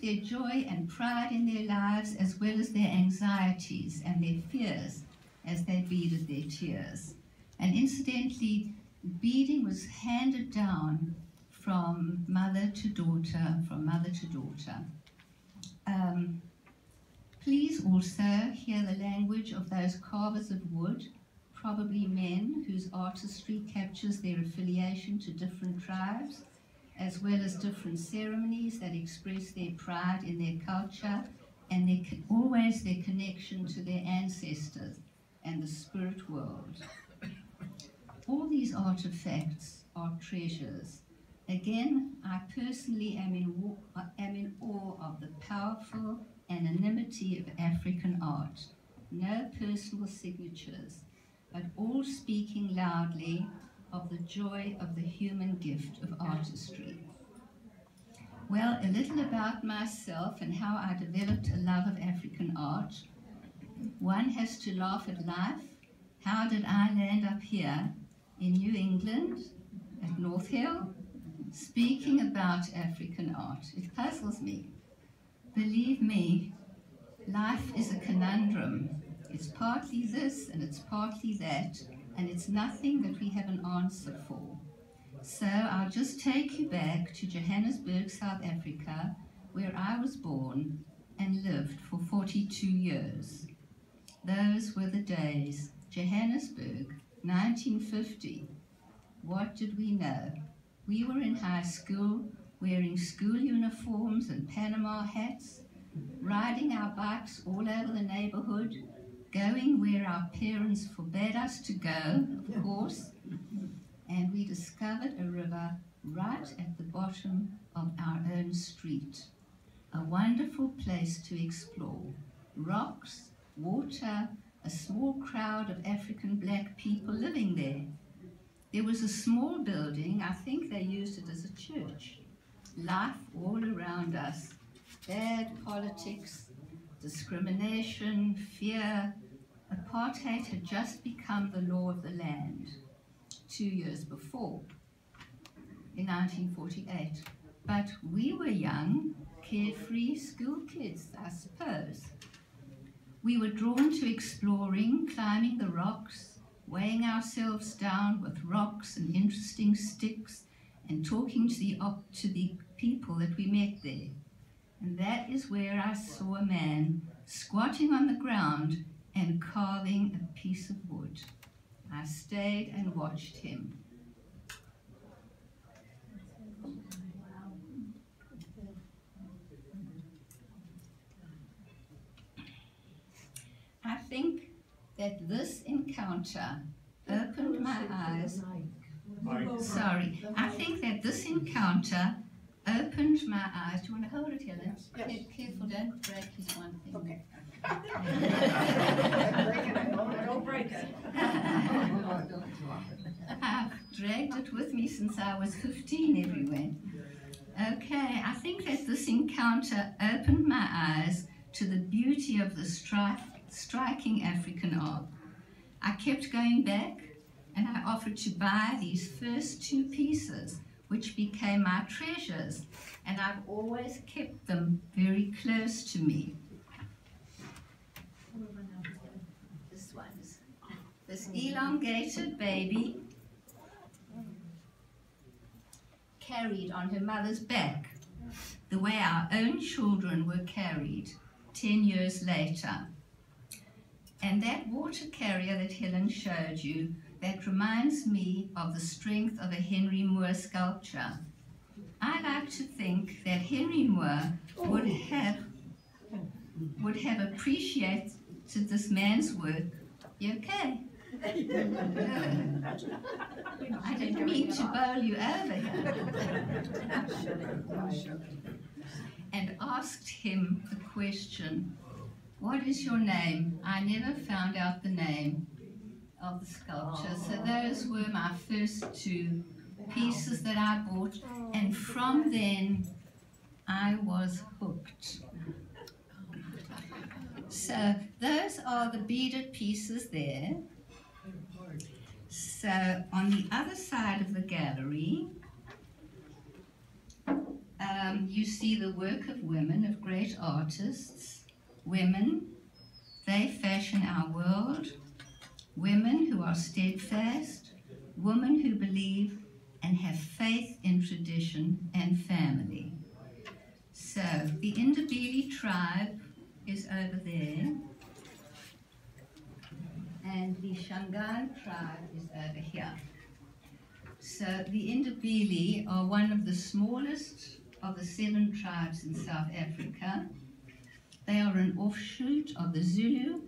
their joy and pride in their lives, as well as their anxieties and their fears as they beaded their tears. And incidentally, beading was handed down from mother to daughter, from mother to daughter. Please also hear the language of those carvers of wood, probably men whose artistry captures their affiliation to different tribes, as well as different ceremonies that express their pride in their culture and always their connection to their ancestors and the spirit world. All these artifacts are treasures. Again, I personally am in awe of the powerful anonymity of African art. No personal signatures, but all speaking loudly of the joy of the human gift of artistry. Well, a little about myself and how I developed a love of African art. One has to laugh at life. How did I land up here in New England at North Hill speaking about African art? It puzzles me. Believe me, life is a conundrum. It's partly this and it's partly that, and it's nothing that we have an answer for. So I'll just take you back to Johannesburg, South Africa, where I was born and lived for 42 years. Those were the days. Johannesburg, 1950. What did we know? We were in high school, wearing school uniforms and Panama hats, riding our bikes all over the neighborhood, going where our parents forbade us to go, of course, and we discovered a river right at the bottom of our own street. A wonderful place to explore. Rocks, water, a small crowd of African black people living there. There was a small building, I think they used it as a church. Life all around us. Bad politics, discrimination, fear. Apartheid had just become the law of the land 2 years before, in 1948. But we were young, carefree school kids, I suppose. We were drawn to exploring, climbing the rocks, weighing ourselves down with rocks and interesting sticks, and talking to the people that we met there. And that is where I saw a man squatting on the ground and carving a piece of wood. I stayed and watched him. I think that this encounter opened my eyes. Sorry, I think that this encounter opened my eyes. Do you want to hold it, Helen? Yes. Careful, don't break his one thing. Okay. Don't break it. I've dragged it with me since I was 15 everywhere. Okay, I think that this encounter opened my eyes to the beauty of the striking African art. I kept going back and I offered to buy these first two pieces, which became my treasures, and I've always kept them very close to me. This one is this elongated baby carried on her mother's back, the way our own children were carried 10 years later. And that water carrier that Helen showed you, that reminds me of the strength of a Henry Moore sculpture. I like to think that Henry Moore would have appreciated this man's work. You okay? I didn't mean to bowl you over here. And asked him the question, "What is your name?" I never found out the name of the sculpture. So those were my first two pieces that I bought, and from then I was hooked. So those are the beaded pieces there. So on the other side of the gallery, you see the work of women, of great artists. Women, they fashion our world. Women who are steadfast, women who believe and have faith in tradition and family. So the Ndebele tribe is over there, and the Shangaan tribe is over here. So the Ndebele are one of the smallest of the 7 tribes in South Africa. They are an offshoot of the Zulu,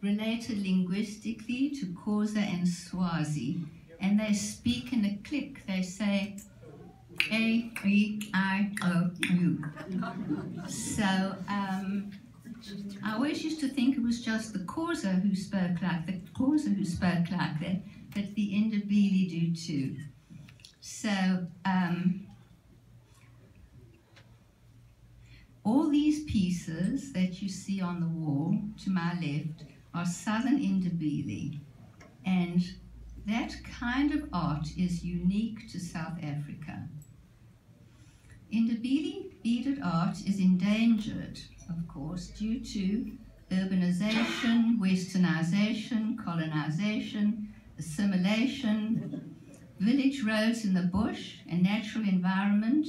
related linguistically to Xhosa and Swazi, and they speak in a click. They say A-E-I-O-U. So I always used to think it was just the Xhosa who spoke like that, but the Ndebele do too. So all these pieces that you see on the wall to my left are Southern Ndebele, and that kind of art is unique to South Africa. Ndebele beaded art is endangered, of course, due to urbanization, westernization, colonization, assimilation. Village roads in the bush and natural environment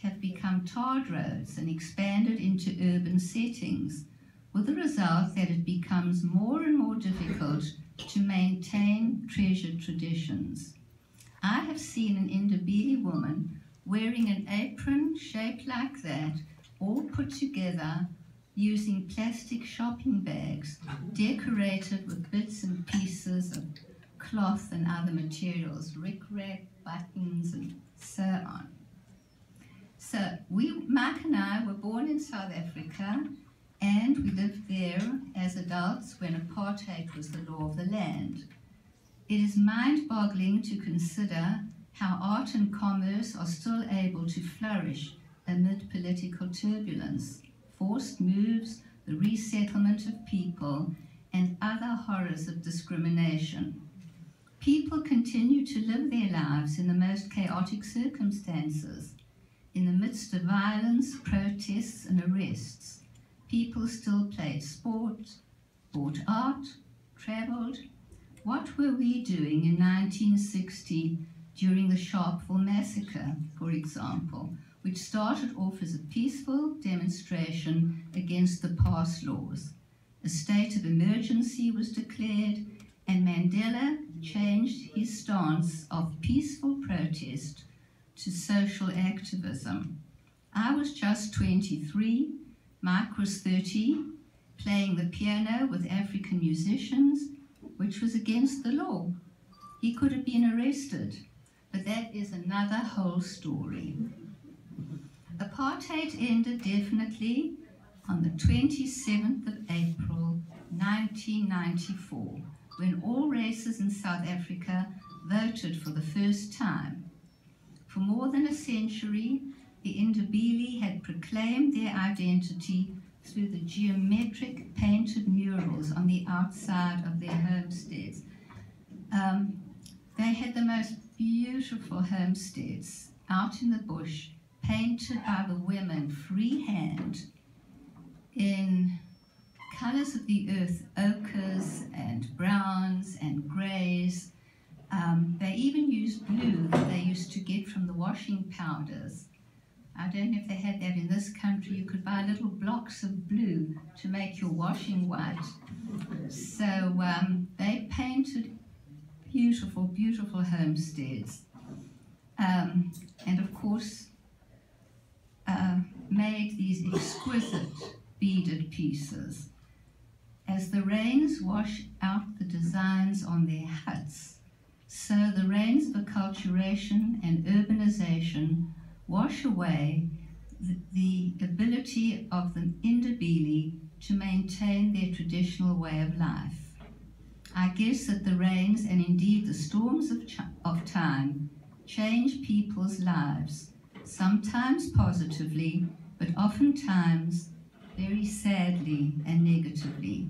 have become tarred roads and expanded into urban settings, with the result that it becomes more and more difficult to maintain treasured traditions. I have seen an Ndebele woman wearing an apron shaped like that, all put together using plastic shopping bags decorated with bits and pieces of cloth and other materials, rickrack, buttons, and so on. So Mike and I were born in South Africa, and we lived there as adults when apartheid was the law of the land. It is mind-boggling to consider how art and commerce are still able to flourish amid political turbulence, forced moves, the resettlement of people, and other horrors of discrimination. People continue to live their lives in the most chaotic circumstances. In the midst of violence, protests, and arrests, people still played sport, bought art, traveled. What were we doing in 1960 during the Sharpeville massacre, for example, which started off as a peaceful demonstration against the past laws? A state of emergency was declared, and Mandela changed his stance of peaceful protest to social activism. I was just 23, Mike was 30, playing the piano with African musicians, which was against the law. He could have been arrested, but that is another whole story. Apartheid ended definitely on the 27th of April, 1994, when all races in South Africa voted for the first time. For more than a century, the Ndebele had proclaimed their identity through the geometric painted murals on the outside of their homesteads. They had the most beautiful homesteads out in the bush, painted by the women freehand in colors of the earth, ochres and browns and grays. They even used blue that they used to get from the washing powders. I don't know if they had that in this country. You could buy little blocks of blue to make your washing white. So they painted beautiful, beautiful homesteads. And of course, made these exquisite beaded pieces. As the rains wash out the designs on their huts, so the rains of acculturation and urbanization wash away the ability of the Ndebele to maintain their traditional way of life. I guess that the rains and indeed the storms of time change people's lives, sometimes positively, but oftentimes very sadly and negatively.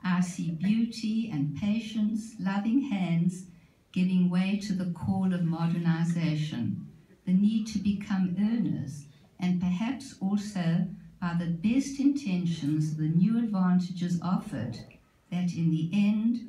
I see beauty and patience, loving hands giving way to the call of modernization, the need to become earners, and perhaps also by the best intentions, the new advantages offered, that in the end